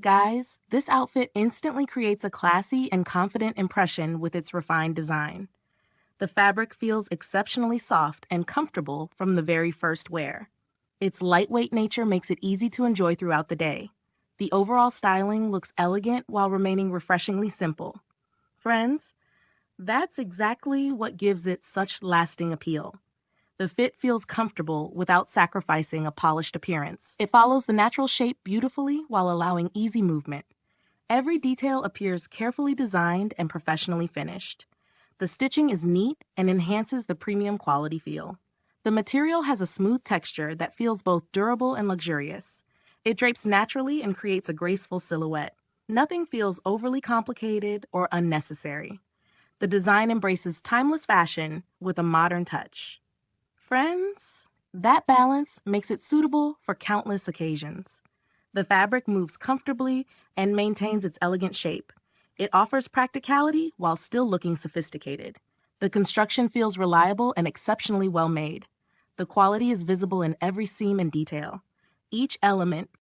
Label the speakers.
Speaker 1: Guys, this outfit instantly creates a classy and confident impression with its refined design. The fabric feels exceptionally soft and comfortable from the very first wear. Its lightweight nature makes it easy to enjoy throughout the day. The overall styling looks elegant while remaining refreshingly simple. Friends, that's exactly what gives it such lasting appeal. The fit feels comfortable without sacrificing a polished appearance. It follows the natural shape beautifully while allowing easy movement. Every detail appears carefully designed and professionally finished. The stitching is neat and enhances the premium quality feel. The material has a smooth texture that feels both durable and luxurious. It drapes naturally and creates a graceful silhouette. Nothing feels overly complicated or unnecessary. The design embraces timeless fashion with a modern touch. Friends, that balance makes it suitable for countless occasions. The fabric moves comfortably and maintains its elegant shape. It offers practicality while still looking sophisticated. The construction feels reliable and exceptionally well made. The quality is visible in every seam and detail. Each element,